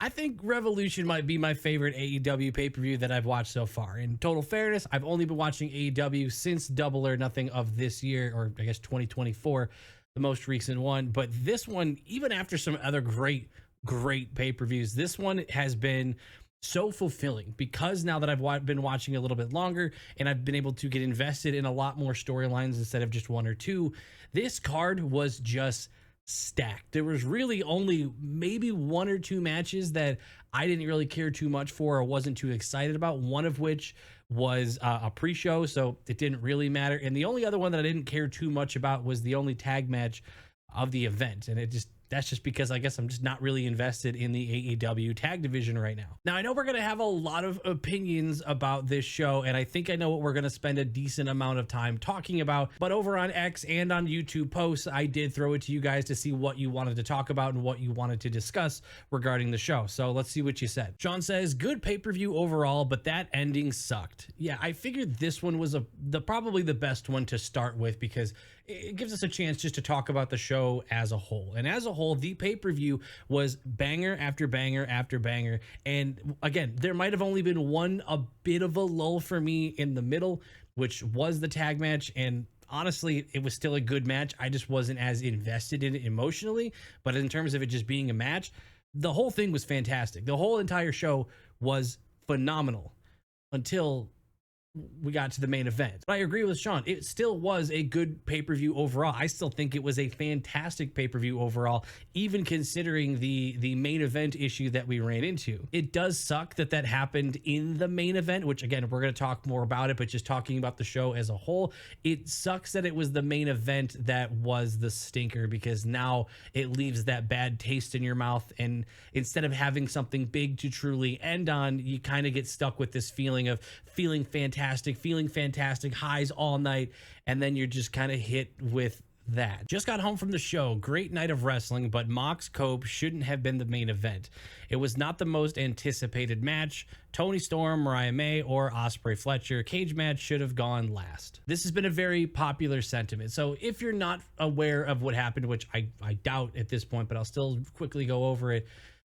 I think Revolution might be my favorite AEW pay-per-view that I've watched so far. In total fairness, I've only been watching AEW since Double or Nothing of this year, or I guess 2024, the most recent one. But this one, even after some other great pay-per-views, this one has been so fulfilling because now that I've been watching a little bit longer and I've been able to get invested in a lot more storylines instead of just one or two, this card was just stacked. There was really only maybe one or two matches that I didn't really care too much for or wasn't too excited about, one of which was a pre-show, so it didn't really matter. And the only other one that I didn't care too much about was the only tag match of the event. And that's just because I guess I'm just not really invested in the AEW tag division right now. Now, I know we're going to have a lot of opinions about this show, and I think I know what we're going to spend a decent amount of time talking about. But over on X and on YouTube posts, I did throw it to you guys to see what you wanted to talk about and what you wanted to discuss regarding the show. So let's see what you said. Sean says, good pay-per-view overall, but that ending sucked. Yeah, I figured this one was probably the best one to start with because it gives us a chance just to talk about the show as a whole. And as a whole, the pay-per-view was banger after banger after banger. And again, there might have only been a bit of a lull for me in the middle, which was the tag match. And honestly, it was still a good match. I just wasn't as invested in it emotionally. But in terms of it just being a match, the whole thing was fantastic. The whole entire show was phenomenal until we got to the main event. But I agree with Sean. It still was a good pay-per-view overall. I still think it was a fantastic pay-per-view overall, even considering the main event issue that we ran into. It does suck that happened in the main event, which again, we're going to talk more about it, but just talking about the show as a whole, it sucks that it was the main event that was the stinker because now it leaves that bad taste in your mouth. And instead of having something big to truly end on, you kind of get stuck with this feeling of feeling fantastic, highs all night, and then you're just kind of hit with that. Just got home from the show. Great night of wrestling, but Mox Cope shouldn't have been the main event. It was not the most anticipated match. Toni Storm, Mariah May, or Ospreay Fletcher cage match should have gone last. This has been a very popular sentiment. So if you're not aware of what happened, which I doubt at this point, but I'll still quickly go over it.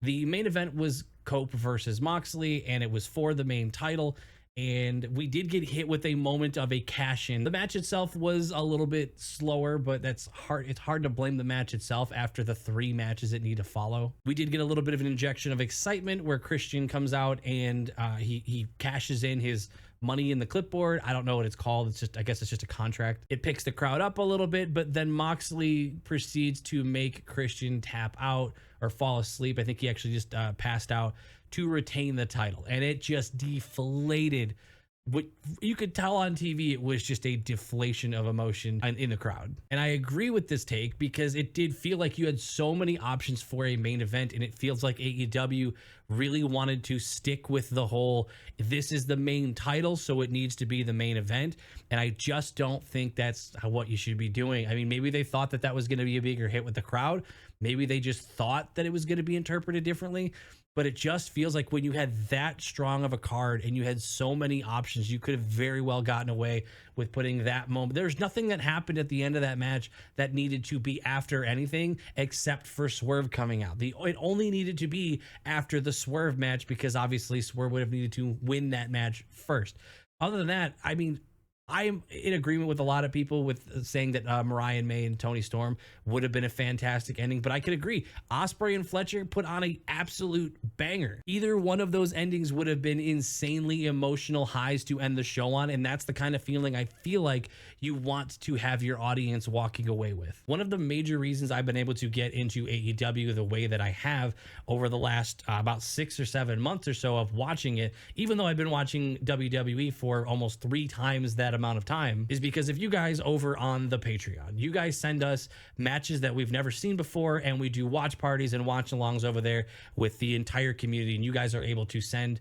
The main event was Cope versus Moxley, and it was for the main title. And we did get hit with a moment of a cash-in. The match itself was a little bit slower, but that's hard. It's hard to blame the match itself after the 3 matches it need to follow. We did get a little bit of an injection of excitement where Christian comes out and he cashes in his money in the clipboard. I don't know what it's called. I guess it's just a contract. It picks the crowd up a little bit, but then Moxley proceeds to make Christian tap out or fall asleep. I think he actually just passed out to retain the title, and it just deflated. What you could tell on TV, it was just a deflation of emotion in the crowd. And I agree with this take because it did feel like you had so many options for a main event, and it feels like AEW really wanted to stick with the whole, this is the main title, so it needs to be the main event. And I just don't think that's what you should be doing. I mean, maybe they thought that was going to be a bigger hit with the crowd. Maybe they just thought that it was going to be interpreted differently. But it just feels like when you had that strong of a card and you had so many options, you could have very well gotten away with putting that moment. There's nothing that happened at the end of that match that needed to be after anything except for Swerve coming out. It only needed to be after the Swerve match because obviously Swerve would have needed to win that match first. Other than that, I mean, I'm in agreement with a lot of people with saying that Mariah May and Toni Storm would have been a fantastic ending, but I could agree. Ospreay and Fletcher put on an absolute banger. Either one of those endings would have been insanely emotional highs to end the show on, and that's the kind of feeling I feel like you want to have your audience walking away with. One of the major reasons I've been able to get into AEW the way that I have over the last about 6 or 7 months or so of watching it, even though I've been watching WWE for almost 3 times that amount of time, is because if you guys over on the Patreon, you guys send us matches that we've never seen before, and we do watch parties and watch alongs over there with the entire community, and you guys are able to send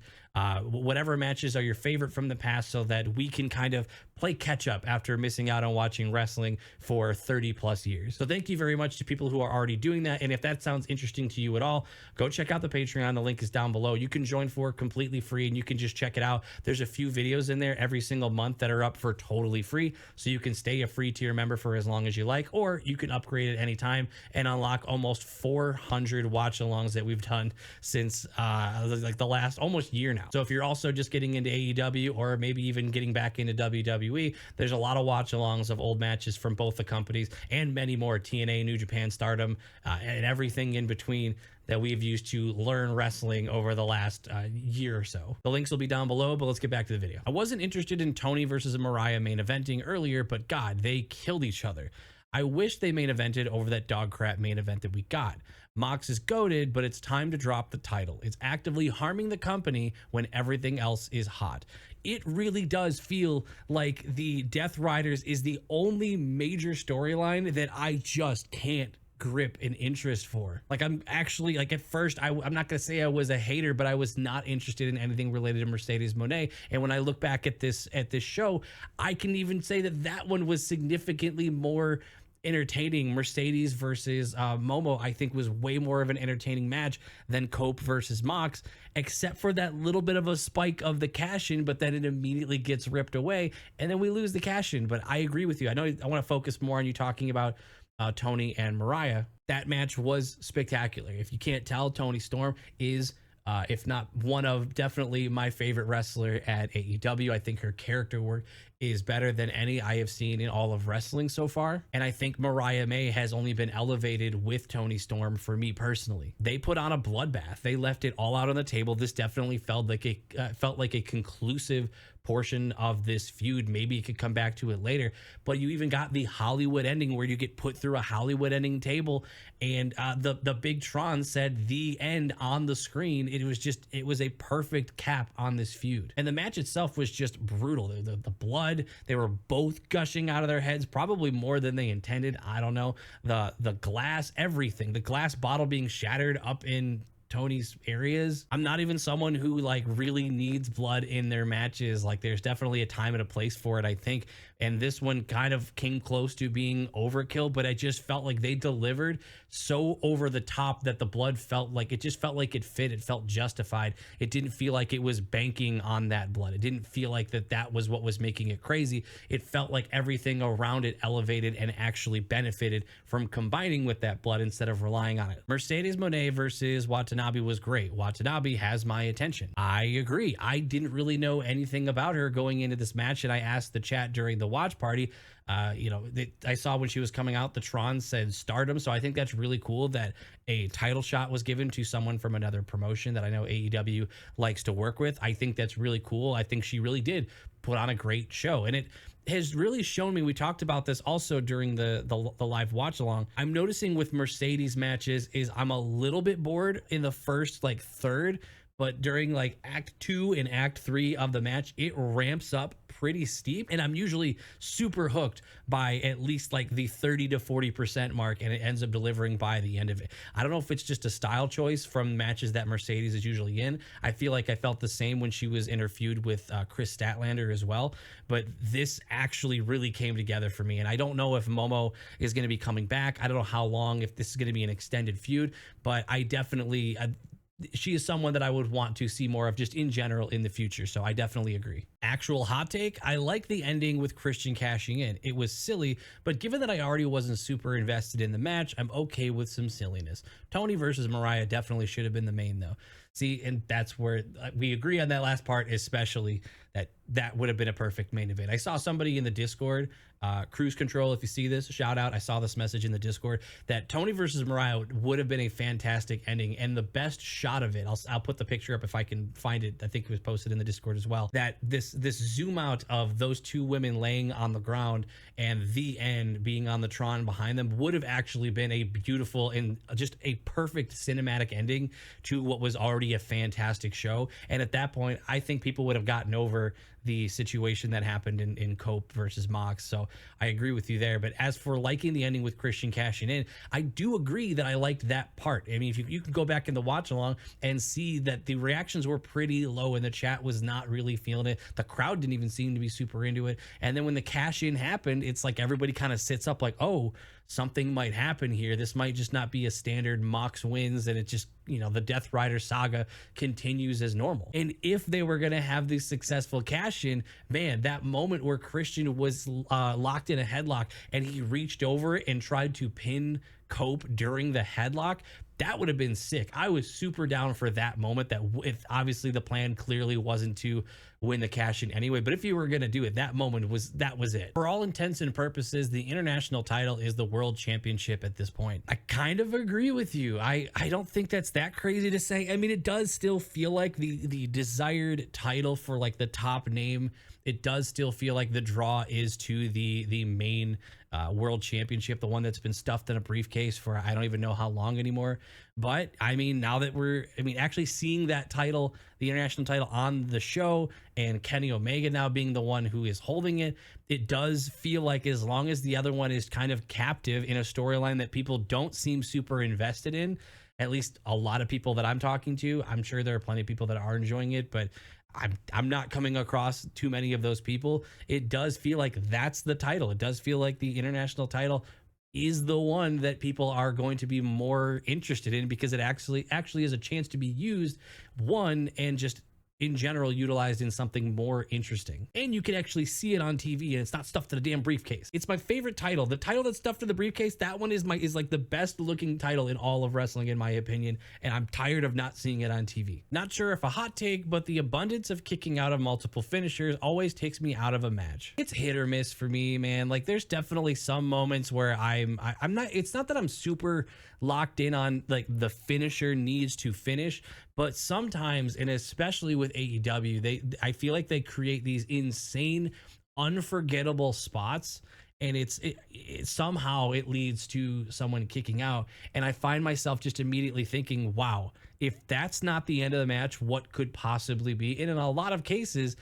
whatever matches are your favorite from the past so that we can kind of play catch up after missing out on watching wrestling for 30 plus years. So thank you very much to people who are already doing that. And if that sounds interesting to you at all, go check out the Patreon. The link is down below. You can join for completely free and you can just check it out. There's a few videos in there every single month that are up for totally free. So you can stay a free tier member for as long as you like, or you can upgrade at any time and unlock almost 400 watch alongs that we've done since like the last almost year now. So if you're also just getting into AEW or maybe even getting back into WWE, there's a lot of watch alongs of old matches from both the companies and many more, TNA, New Japan, Stardom, and everything in between that we've used to learn wrestling over the last year or so. The links will be down below, but let's get back to the video. I wasn't interested in Toni versus Mariah main eventing earlier, but God, they killed each other. I wish they main evented over that dog crap main event that we got. Mox is goated, but it's time to drop the title. It's actively harming the company when everything else is hot. It really does feel like the Death Riders is the only major storyline that I just can't grip an interest for. Like, I'm actually, like, at first I'm not gonna say I was a hater, but I was not interested in anything related to Mercedes Mone. And when I look back at this show, I can even say that one was significantly more entertaining. Mercedes versus Momo, I think, was way more of an entertaining match than Cope versus Mox, except for that little bit of a spike of the cash in, but then it immediately gets ripped away and then we lose the cash in. But I agree with you. I know I want to focus more on you talking about Toni and Mariah. That match was spectacular. If you can't tell, Toni Storm is if not one of, definitely my favorite wrestler at AEW. I think her character work is better than any I have seen in all of wrestling so far. And I think Mariah May has only been elevated with Toni Storm for me personally. They put on a bloodbath. They left it all out on the table. This definitely felt like a conclusive portion of this feud. Maybe you could come back to it later, but you even got the Hollywood ending where you get put through a Hollywood ending table, and the big Tron said the end on the screen. It was a perfect cap on this feud, and the match itself was just brutal. The blood, they were both gushing out of their heads, probably more than they intended. I don't know. The glass, everything, the glass bottle being shattered up in Toni's areas. I'm not even someone who like really needs blood in their matches. Like, there's definitely a time and a place for it, I think. And this one kind of came close to being overkill, but I just felt like they delivered so over the top that the blood felt like it fit. It felt justified. It didn't feel like it was banking on that blood. It didn't feel like that was what was making it crazy. It felt like everything around it elevated and actually benefited from combining with that blood instead of relying on it. Mercedes Mone versus Watanabe was great. Watanabe has my attention. I agree. I didn't really know anything about her going into this match, and I asked the chat during the watch party. I saw when she was coming out, the Tron said Stardom, so I think that's really cool that a title shot was given to someone from another promotion that I know AEW likes to work with. I think that's really cool. I think she really did put on a great show, and it has really shown me, we talked about this also during the live watch along, I'm noticing with Mercedes matches is I'm a little bit bored in the first like third, but during like act 2 and act 3 of the match, it ramps up pretty steep, and I'm usually super hooked by at least like the 30 to 40% mark, and it ends up delivering by the end of it. I don't know if it's just a style choice from matches that Mercedes is usually in. I feel like I felt the same when she was in her feud with Chris Statlander as well, but this actually really came together for me. And I don't know if Momo is going to be coming back. I don't know how long, if this is going to be an extended feud, but I definitely she is someone that I would want to see more of just in general in the future. So I definitely agree. Actual hot take, I like the ending with Christian cashing in. It was silly, but given that I already wasn't super invested in the match, I'm okay with some silliness. Toni versus Mariah definitely should have been the main though. See, and that's where we agree on that last part, especially that would have been a perfect main event. I saw somebody in the Discord, Cruise Control, if you see this, shout out. I saw this message in the Discord that Toni versus Mariah would have been a fantastic ending, and the best shot of it, I'll put the picture up if I can find it. I think it was posted in the Discord as well. That this zoom out of those two women laying on the ground and the end being on the Tron behind them would have actually been a beautiful and just a perfect cinematic ending to what was already a fantastic show. And at that point, I think people would have gotten over the situation that happened in Cope versus Mox. So I agree with you there. But as for liking the ending with Christian cashing in, I do agree that I liked that part. I mean, if you can go back in the watch along and see that the reactions were pretty low and the chat was not really feeling it. The crowd didn't even seem to be super into it. And then when the cash in happened, it's like everybody kind of sits up like, oh, something might happen here. This might just not be a standard Mox wins, and it just, the Death Rider saga continues as normal. And if they were going to have this successful cash cash in, man, that moment where Christian was locked in a headlock and he reached over and tried to pin Cope during the headlock, that would have been sick. I was super down for that moment. That if obviously the plan clearly wasn't to win the cash in anyway, but if you were going to do it, that moment was it. For all intents and purposes, the international title is the world championship at this point. I kind of agree with you. I don't think that's that crazy to say. I mean, it does still feel like the desired title for like the top name. It does still feel like the draw is to the main world championship, the one that's been stuffed in a briefcase for I don't even know how long anymore. But I mean, now that actually seeing that title, the international title on the show, and Kenny Omega now being the one who is holding it, it does feel like as long as the other one is kind of captive in a storyline that people don't seem super invested in, at least a lot of people that I'm talking to, I'm sure there are plenty of people that are enjoying it, but I'm not coming across too many of those people. It does feel like that's the title. It does feel like the international title is the one that people are going to be more interested in because it actually is a chance to be used, one, and just in general utilized in something more interesting. And you can actually see it on TV and it's not stuffed in a damn briefcase. It's my favorite title. The title that's stuffed in the briefcase, that one is like the best looking title in all of wrestling in my opinion, and I'm tired of not seeing it on TV. Not sure if a hot take, but the abundance of kicking out of multiple finishers always takes me out of a match. It's hit or miss for me, man. Like there's definitely some moments where I'm not, it's not that I'm super locked in on like the finisher needs to finish, but sometimes, and especially with AEW, I feel like they create these insane, unforgettable spots, and it somehow it leads to someone kicking out, and I find myself just immediately thinking, wow, if that's not the end of the match, what could possibly be? And in a lot of cases,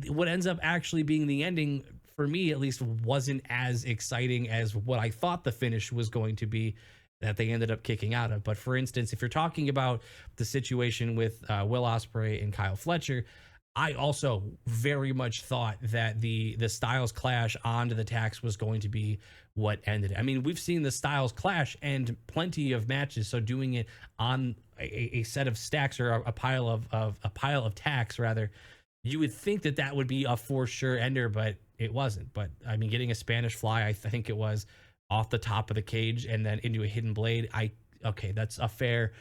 what ends up actually being the ending, for me at least, wasn't as exciting as what I thought the finish was going to be, that they ended up kicking out of. But for instance, if you're talking about the situation with Will Ospreay and Kyle Fletcher, I also very much thought that the Styles clash onto the tax was going to be what ended it. I mean, we've seen the Styles clash end plenty of matches, so doing it on a set of stacks, or a pile of tacks rather, you would think that would be a for sure ender, but it wasn't. But I mean, getting a Spanish fly, I think it was, off the top of the cage and then into a hidden blade, that's a fair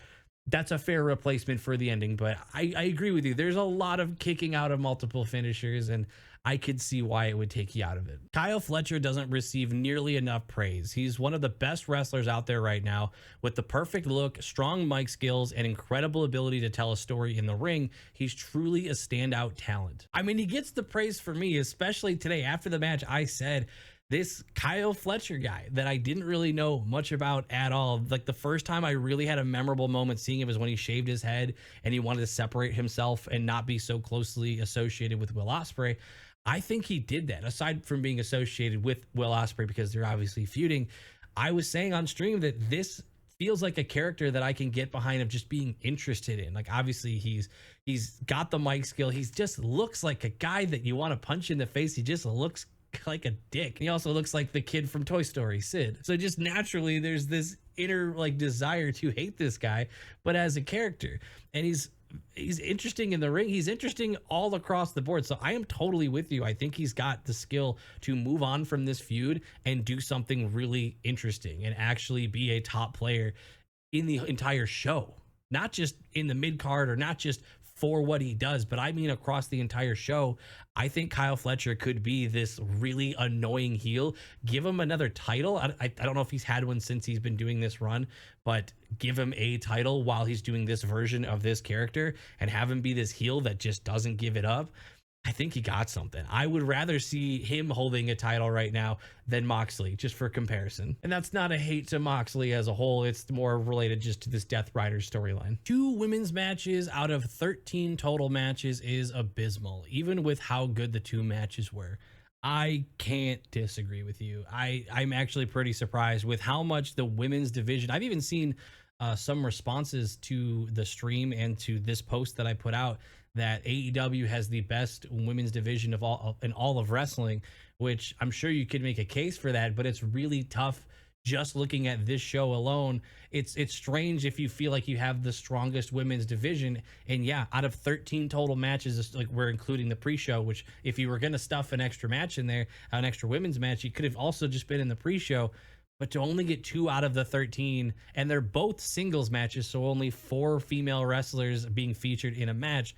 replacement for the ending. But I agree with you, there's a lot of kicking out of multiple finishers, and I could see why it would take you out of it. Kyle Fletcher doesn't receive nearly enough praise. He's one of the best wrestlers out there right now, with the perfect look, strong mic skills, and incredible ability to tell a story in the ring. He's truly a standout talent. I mean, he gets the praise for me, especially today after the match. I said, this Kyle Fletcher guy that I didn't really know much about at all. Like the first time I really had a memorable moment seeing him was when he shaved his head and he wanted to separate himself and not be so closely associated with Will Ospreay. I think he did that, aside from being associated with Will Ospreay because they're obviously feuding. I was saying on stream that this feels like a character that I can get behind of just being interested in. Like obviously he's got the mic skill. He just looks like a guy that you want to punch in the face. He just looks like a dick. He also looks like the kid from Toy Story, Sid. So just naturally there's this inner like desire to hate this guy, but as a character. And he's interesting in the ring. He's interesting all across the board. So I am totally with you. I think he's got the skill to move on from this feud and do something really interesting and actually be a top player in the entire show, not just in the mid card or not just for what he does, but I mean across the entire show. I think Kyle Fletcher could be this really annoying heel. Give him another title. I don't know if he's had one since he's been doing this run, but give him a title while he's doing this version of this character and have him be this heel that just doesn't give it up. I think he got something. I would rather see him holding a title right now than Moxley, just for comparison. And that's not a hate to Moxley as a whole. It's more related just to this Death Rider storyline. 2 women's matches out of 13 total matches is abysmal, even with how good the 2 matches were. I can't disagree with you. I'm actually pretty surprised with how much the women's division, I've even seen some responses to the stream and to this post that I put out, that AEW has the best women's division of all of wrestling, which I'm sure you could make a case for that, but it's really tough just looking at this show alone, it's strange if you feel like you have the strongest women's division. And yeah, out of 13 total matches, like we're including the pre-show, which if you were going to stuff an extra match in there, an extra women's match, you could have also just been in the pre-show. But to only get 2 out of the 13, and they're both singles matches, so only 4 female wrestlers being featured in a match.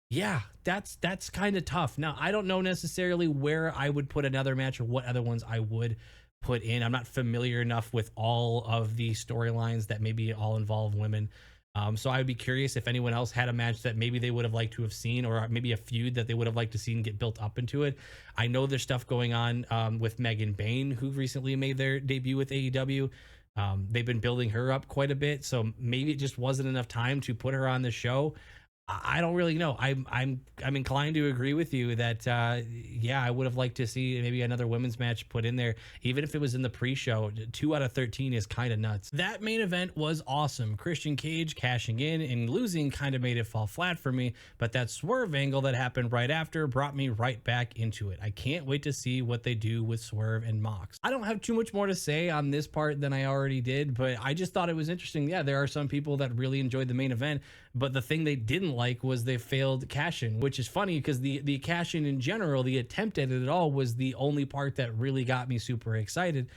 Yeah, that's kind of tough. Now, I don't know necessarily where I would put another match or what other ones I would put in. I'm not familiar enough with all of the storylines that maybe all involve women. So I would be curious if anyone else had a match that maybe they would have liked to have seen, or maybe a feud that they would have liked to see and get built up into it. I know there's stuff going on with Megan Bayne, who recently made their debut with AEW. They've been building her up quite a bit, so maybe it just wasn't enough time to put her on the show. I don't really know. I'm inclined to agree with you that yeah, I would have liked to see maybe another women's match put in there, even if it was in the pre-show. 2 out of 13 is kind of nuts. That main event was awesome. Christian Cage cashing in and losing kind of made it fall flat for me, but that Swerve angle that happened right after brought me right back into it. I can't wait to see what they do with Swerve and Mox. I don't have too much more to say on this part than I already did, but I just thought it was interesting. Yeah, there are some people that really enjoyed the main event, but the thing they didn't like was they failed cash-in, which is funny because the cash-in in general, the attempt at it all, was the only part that really got me super excited.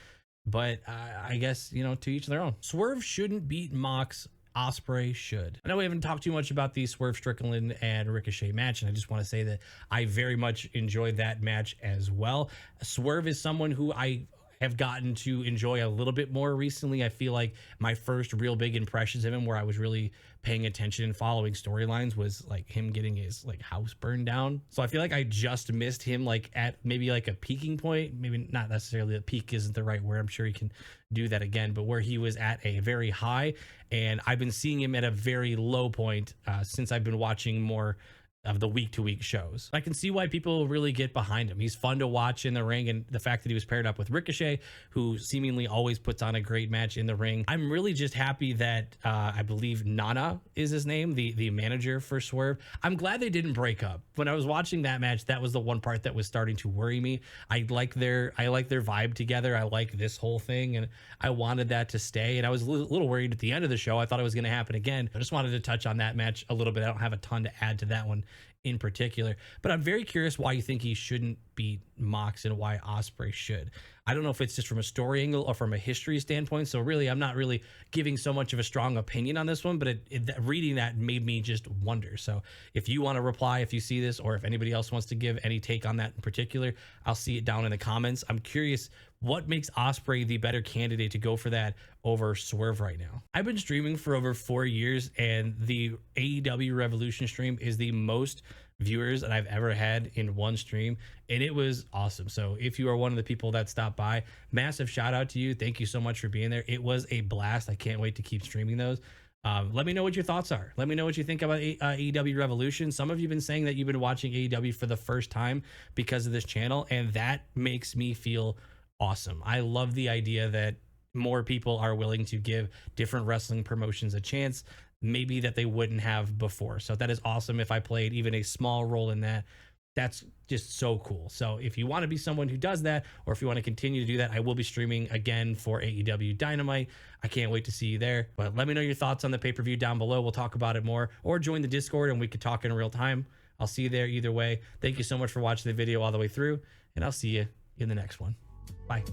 But I guess, you know, to each their own. Swerve shouldn't beat Mox. Ospreay should. I know we haven't talked too much about the Swerve Strickland and Ricochet match, and I just want to say that I very much enjoyed that match as well. Swerve is someone who I have gotten to enjoy a little bit more recently. I feel like my first real big impressions of him, where I was really paying attention and following storylines, was like him getting his like house burned down. So I feel like I just missed him like at maybe like a peaking point. Maybe not necessarily, a peak isn't the right word. I'm sure he can do that again, but where he was at a very high, and I've been seeing him at a very low point since I've been watching more of the week-to-week shows. I can see why people really get behind him. He's fun to watch in the ring, and the fact that he was paired up with Ricochet, who seemingly always puts on a great match in the ring. I'm really just happy that I believe Nana is his name, the manager for Swerve. I'm glad they didn't break up. When I was watching that match, that was the one part that was starting to worry me. I like their vibe together. I like this whole thing, and I wanted that to stay. And I was a little worried at the end of the show. I thought it was going to happen again. I just wanted to touch on that match a little bit. I don't have a ton to add to that one in particular, but I'm very curious why you think he shouldn't beat Mox and why Ospreay should. I don't know if it's just from a story angle or from a history standpoint. So really, I'm not really giving so much of a strong opinion on this one, but reading that made me just wonder. So if you want to reply, if you see this, or if anybody else wants to give any take on that in particular, I'll see it down in the comments. I'm curious what makes Ospreay the better candidate to go for that over Swerve right now. I've been streaming for over 4 years, and the AEW Revolution stream is the most viewers that I've ever had in one stream, and it was awesome. So if you are one of the people that stopped by, massive shout out to you. Thank you so much for being there. It was a blast. I can't wait to keep streaming those. Let me know what your thoughts are. Let me know what you think about AEW Revolution. Some of you have been saying that you've been watching AEW for the first time because of this channel, and that makes me feel awesome. I love the idea that more people are willing to give different wrestling promotions a chance, maybe that they wouldn't have before. So that is awesome. If I played even a small role in that, that's just so cool. So if you want to be someone who does that, or if you want to continue to do that, I will be streaming again for AEW Dynamite. I can't wait to see you there. But let me know your thoughts on the pay-per-view down below. We'll talk about it more, or join the Discord and we could talk in real time. I'll see you there either way. Thank you so much for watching the video all the way through, and I'll see you in the next one. Bye.